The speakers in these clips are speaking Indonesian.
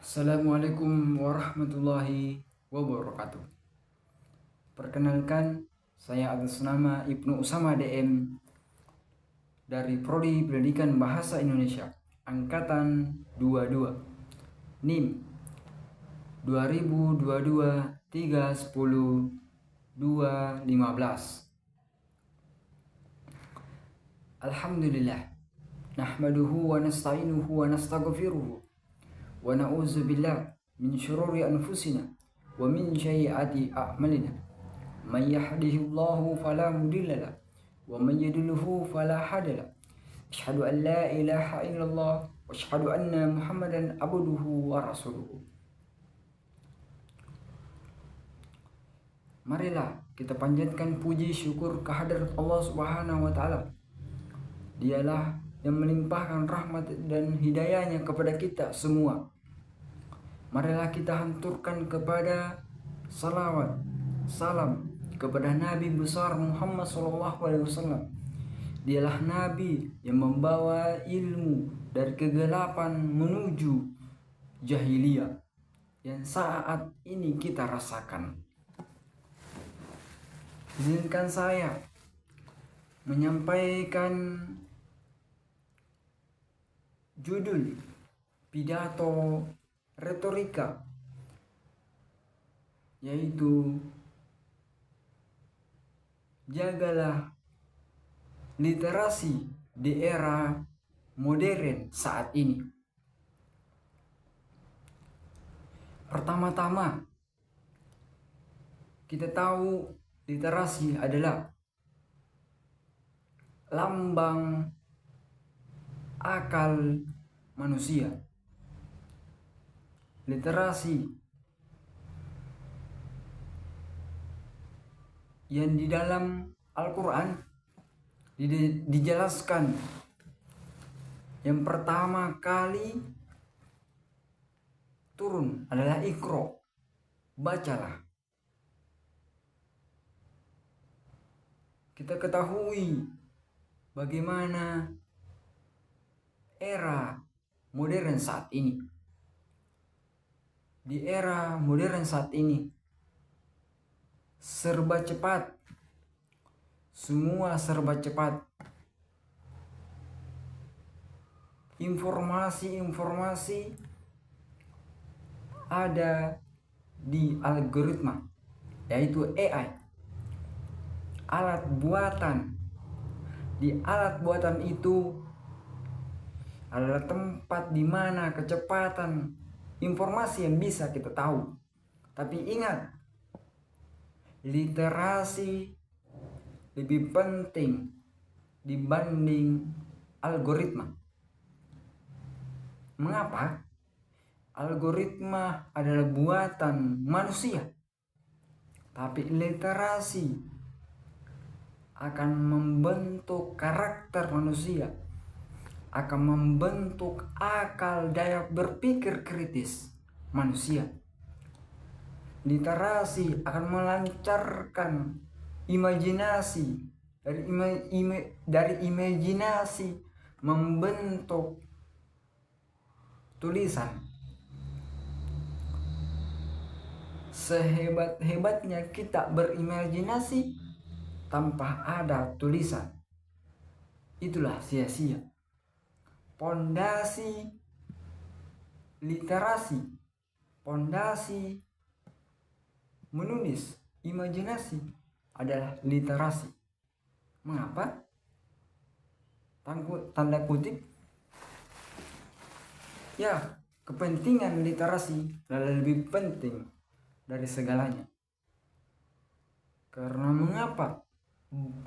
Assalamualaikum warahmatullahi wabarakatuh. Perkenalkan, saya atas nama Ibnu Usama DM dari Prodi Pendidikan Bahasa Indonesia Angkatan 22, NIM 2022 310 215. Alhamdulillah, nahmaduhu wa nasta'inuhu wa nastaghfiruhu wa na'udzu billah min syururi anfusina wa min sayyiati a'malina. Man yahdihillahu fala mudilla lahu wa man yudlilhu fala hadiya lahu. Asyhadu an la ilaha illallah wa asyhadu anna Muhammadan abduhu wa rasuluhu. Marilah kita panjatkan puji syukur kehadirat Allah Subhanahu wa taala. Dialah yang melimpahkan rahmat dan hidayahnya kepada kita semua. Marilah kita hanturkan kepada salawat, salam kepada Nabi besar Muhammad SAW. Dialah Nabi yang membawa ilmu dari kegelapan menuju jahiliyah yang saat ini kita rasakan. Izinkan saya menyampaikan judul pidato retorika, yaitu jagalah literasi di era modern saat ini. Pertama-tama, kita tahu literasi adalah lambang akal manusia. Literasi yang di dalam Al-Quran dijelaskan yang pertama kali turun adalah Iqra, bacalah. Kita ketahui bagaimana era modern saat ini. Di era modern saat ini, serba cepat, semua serba cepat. Informasi ada di algoritma, yaitu AI, alat buatan. Di alat buatan itu adalah tempat di mana kecepatan informasi yang bisa kita tahu. Tapi ingat, literasi lebih penting dibanding algoritma. Mengapa? Algoritma adalah buatan manusia, tapi literasi akan membentuk karakter manusia, akan membentuk akal daya berpikir kritis manusia. Literasi akan melancarkan imajinasi, dari imajinasi membentuk tulisan. Sehebat-hebatnya kita berimajinasi tanpa ada tulisan, itulah sia-sia. Pondasi literasi, pondasi menulis imajinasi adalah literasi. Mengapa? Tanda kutip. Ya, kepentingan literasi adalah lebih penting dari segalanya. Karena mengapa?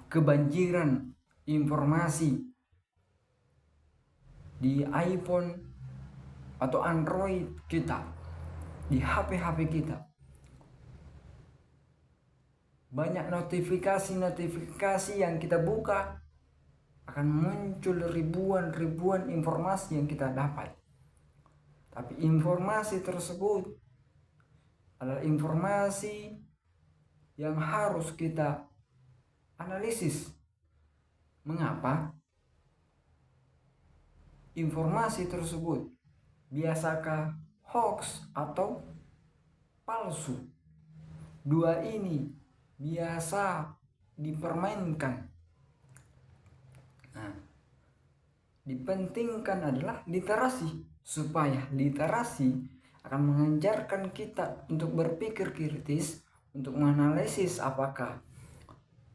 Kebanjiran informasi di iPhone atau Android kita, di HP-HP kita. Banyak notifikasi yang kita buka, akan muncul ribuan informasi yang kita dapat. Tapi informasi tersebut adalah informasi yang harus kita analisis. Mengapa? Informasi tersebut biasakah hoax atau palsu. Dua ini biasa dipermainkan. Nah, dipentingkan adalah literasi, supaya literasi akan mengajarkan kita untuk berpikir kritis, untuk menganalisis apakah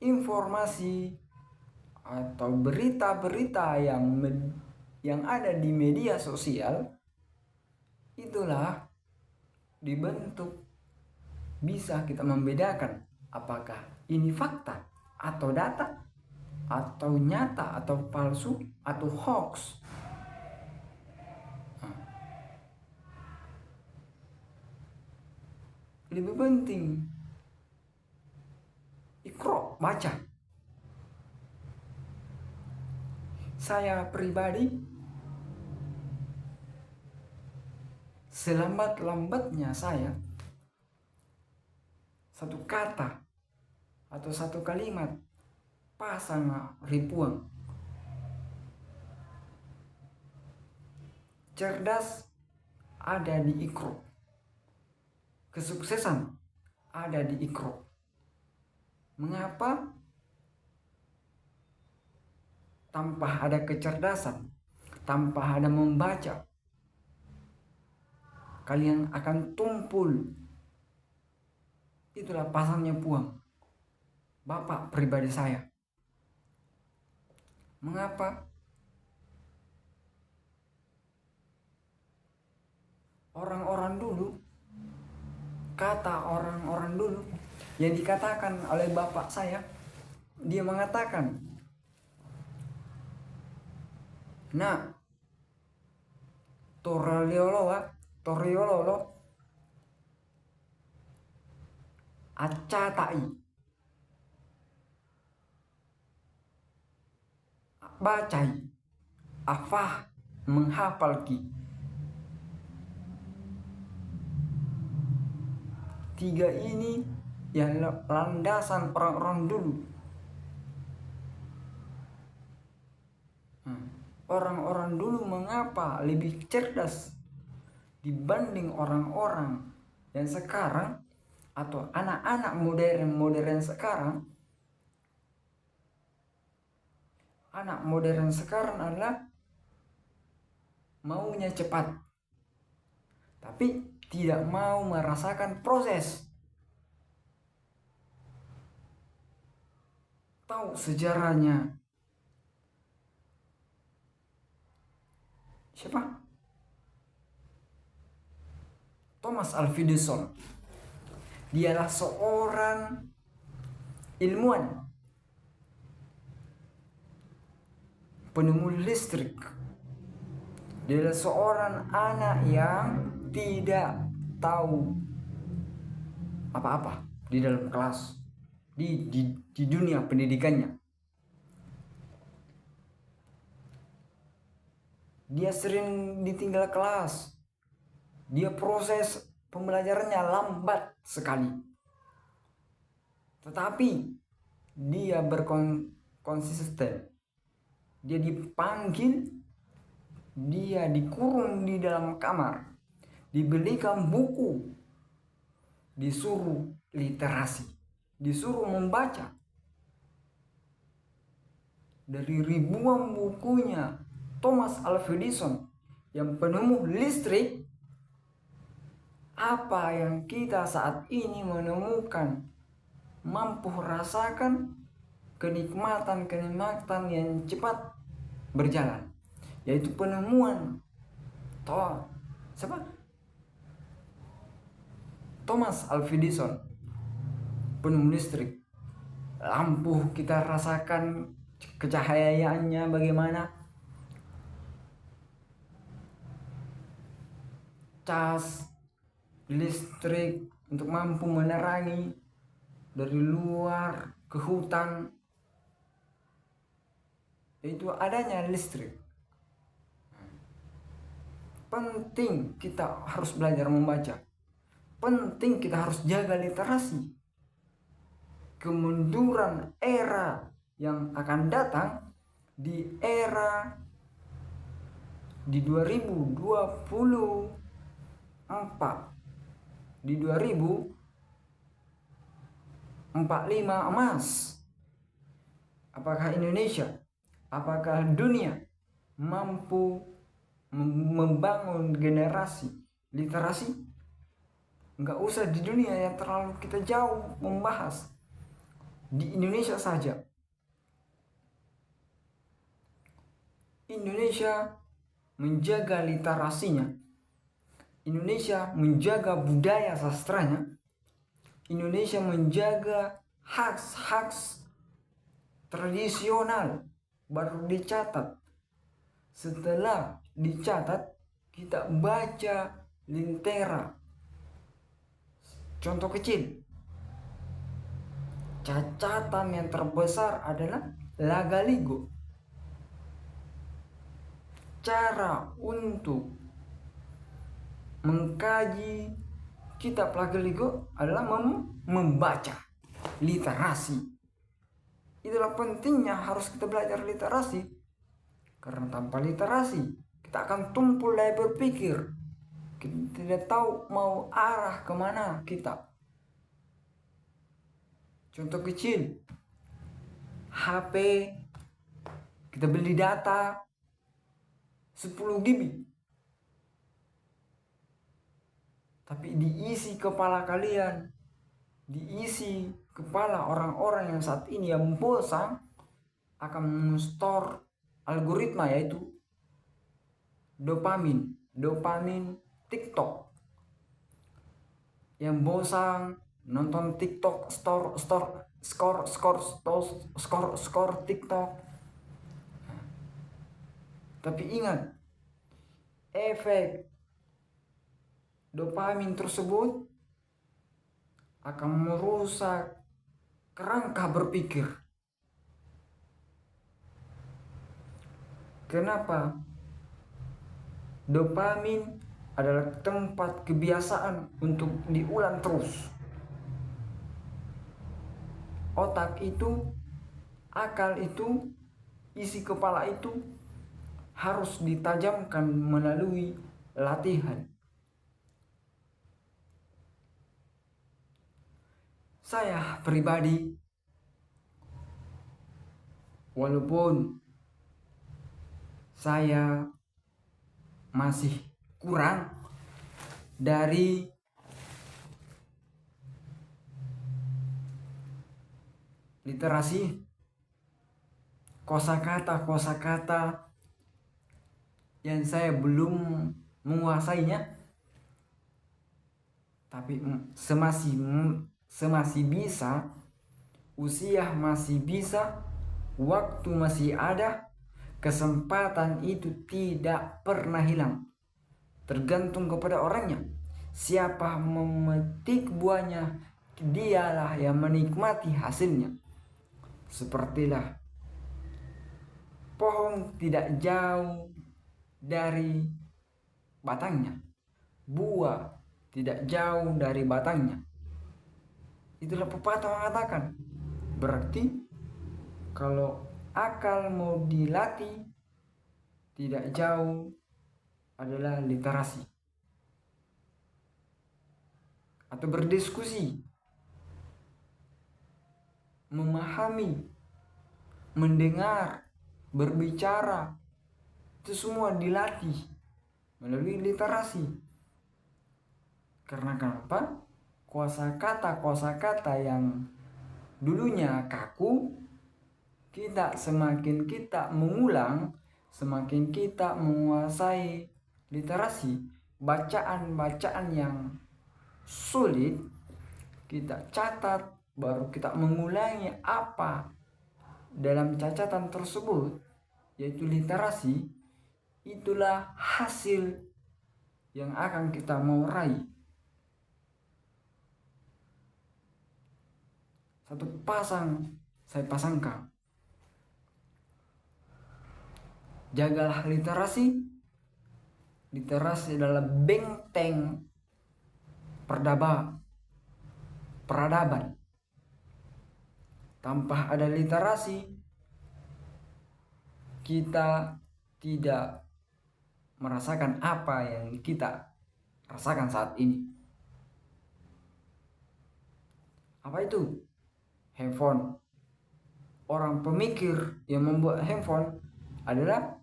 informasi atau berita-berita yang ada di media sosial itulah dibentuk bisa kita membedakan apakah ini fakta atau data atau nyata atau palsu atau hoax. Lebih penting Iqra, baca. Saya pribadi selambat-lambatnya saya satu kata atau satu kalimat pasang ribuan. Cerdas ada di Iqra. Kesuksesan ada di Iqra. Mengapa? Tanpa ada kecerdasan, tanpa ada membaca, kalian akan tumpul. Itulah pasangnya puang Bapak pribadi saya. Mengapa? Orang-orang dulu, kata orang-orang dulu yang dikatakan oleh bapak saya, dia mengatakan, nah, Toriololo acatai bacai afah menghafalki. Tiga ini yang landasan orang-orang dulu. Orang-orang dulu mengapa lebih cerdas dibanding orang-orang yang sekarang atau anak-anak modern sekarang? Anak modern sekarang adalah maunya cepat, tapi tidak mau merasakan proses. Tahu sejarahnya siapa? Thomas Alva Edison. Dialah seorang ilmuwan, penemu listrik. Dia adalah seorang anak yang tidak tahu apa-apa di dalam kelas, di dunia pendidikannya. Dia sering ditinggal kelas. Dia proses pembelajarannya lambat sekali. Tetapi dia berkonsisten. Dia dipanggil, dia dikurung di dalam kamar, dibelikan buku, disuruh literasi, disuruh membaca. Dari ribuan bukunya Thomas Alva Edison yang penemu listrik, apa yang kita saat ini menemukan, mampu rasakan kenikmatan yang cepat berjalan, yaitu penemuan Thomas Alva Edison, penemu listrik. Lampu kita rasakan kecahayaannya bagaimana, cas listrik untuk mampu menerangi dari luar ke hutan, itu adanya listrik. Penting kita harus belajar membaca, penting kita harus jaga literasi. Kemunduran era yang akan datang di 2024 di 2045 emas. Apakah Indonesia, apakah dunia mampu membangun generasi literasi? Nggak usah di dunia yang terlalu kita jauh membahas. Di Indonesia saja. Indonesia menjaga literasinya. Indonesia menjaga budaya sastranya. Indonesia menjaga hak tradisional baru dicatat. Setelah dicatat, kita baca lentera. Contoh kecil, cacatan yang terbesar adalah lagaligo. Cara untuk mengkaji kitab lagaligo adalah membaca literasi. Itulah pentingnya harus kita belajar literasi. Karena tanpa literasi kita akan tumpul dari berpikir. Kita tidak tahu mau arah kemana kita. Contoh kecil, HP kita beli data 10 GB, tapi diisi kepala kalian, diisi kepala orang-orang yang saat ini yang bosan akan men-store algoritma, yaitu dopamin TikTok. Yang bosan nonton TikTok, skor TikTok. Tapi ingat, efek dopamin tersebut akan merusak kerangka berpikir. Kenapa? Dopamin adalah tempat kebiasaan untuk diulang terus. Otak itu, akal itu, isi kepala itu harus ditajamkan melalui latihan. Saya pribadi, walaupun saya masih kurang dari literasi, kosakata yang saya belum menguasainya, tapi semasih bisa, usia masih bisa, waktu masih ada, kesempatan itu tidak pernah hilang. Tergantung kepada orangnya. Siapa memetik buahnya, dialah yang menikmati hasilnya. Sepertilah pohon tidak jauh dari batangnya, buah tidak jauh dari batangnya. Itulah pepatah mengatakan. Berarti kalau akal mau dilatih, tidak jauh adalah literasi atau berdiskusi, memahami, mendengar, berbicara, itu semua dilatih melalui literasi. Karena kenapa? Kosakata yang dulunya kaku, semakin kita mengulang, semakin kita menguasai literasi, bacaan yang sulit kita catat, baru kita mengulangi apa dalam catatan tersebut, yaitu literasi. Itulah hasil yang akan kita mau raih. Satu saya pasangkan, jagalah literasi. Literasi adalah benteng peradaban. Tanpa ada literasi, kita tidak merasakan apa yang kita rasakan saat ini. Apa itu? Handphone. Orang pemikir yang membuat handphone adalah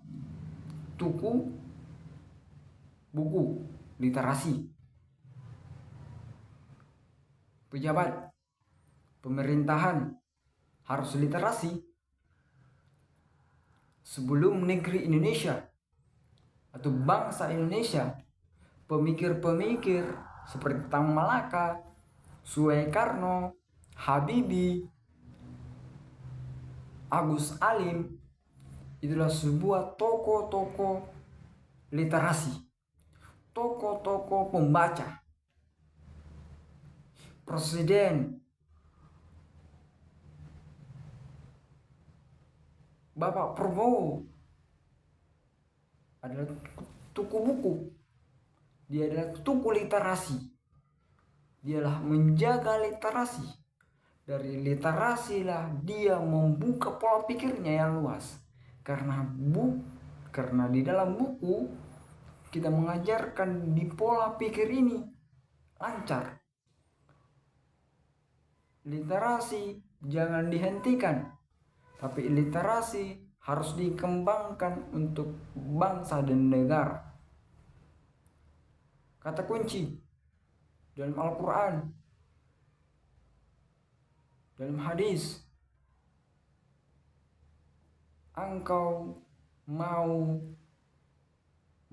tuku buku literasi. Pejabat pemerintahan harus literasi. Sebelum negeri Indonesia atau bangsa Indonesia, pemikir-pemikir seperti Tang Malaka, Soekarno, Habibie, Agus Alim, itulah sebuah tokoh-tokoh literasi, tokoh-tokoh pembaca. Presiden Bapak Prabowo adalah tuku buku. Dia adalah tuku literasi. Dialah menjaga literasi. Dari literasi lah dia membuka pola pikirnya yang luas. Karena di dalam buku kita mengajarkan di pola pikir ini lancar. Literasi jangan dihentikan, tapi literasi harus dikembangkan untuk bangsa dan negara. Kata kunci dalam Al-Quran, dalam hadis, engkau mau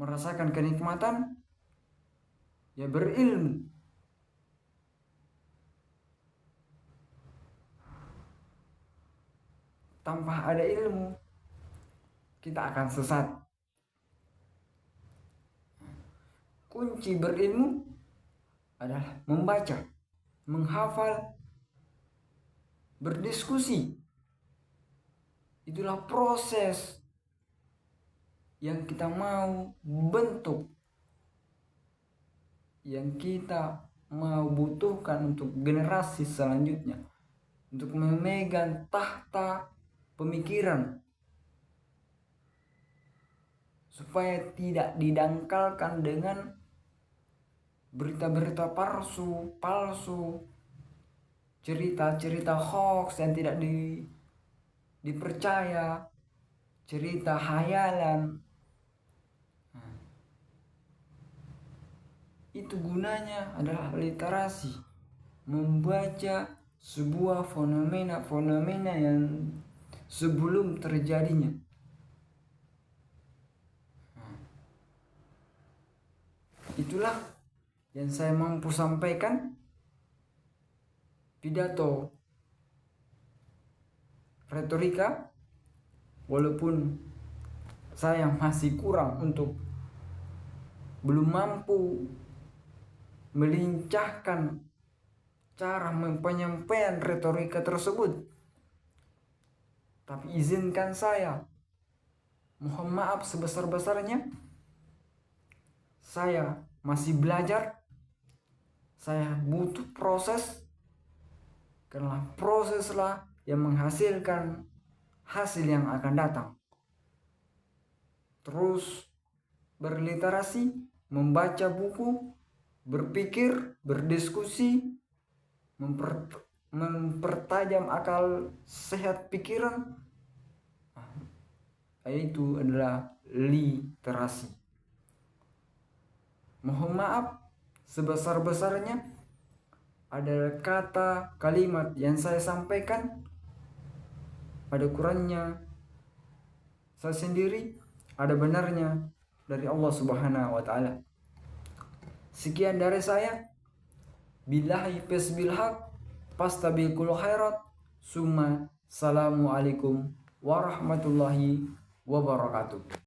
merasakan kenikmatan, ya berilmu. Tanpa ada ilmu, kita akan sesat. Kunci berilmu adalah membaca, menghafal, berdiskusi. Itulah proses yang kita mau bentuk, yang kita mau butuhkan untuk generasi selanjutnya, untuk memegang tahta pemikiran supaya tidak didangkalkan dengan berita-berita palsu, cerita-cerita hoax yang tidak dipercaya, cerita hayalan. Itu gunanya adalah literasi, membaca sebuah fenomena yang sebelum terjadinya. Itulah yang saya mampu sampaikan. Pidato retorika, walaupun saya masih kurang untuk belum mampu melincahkan cara penyampaian retorika tersebut, tapi izinkan saya, mohon maaf sebesar-besarnya, saya masih belajar, saya butuh proses, karena proseslah yang menghasilkan hasil yang akan datang. Terus berliterasi, membaca buku, berpikir, berdiskusi, mempertajam akal sehat pikiran, itu adalah literasi. Mohon maaf sebesar-besarnya ada kata kalimat yang saya sampaikan, ada kurangnya saya sendiri, ada benarnya dari Allah Subhanahu wa Ta'ala. Sekian dari saya. Billahi fasbil haq, fastabiqul khairat, summa assalamualaikum warahmatullahi wabarakatuh.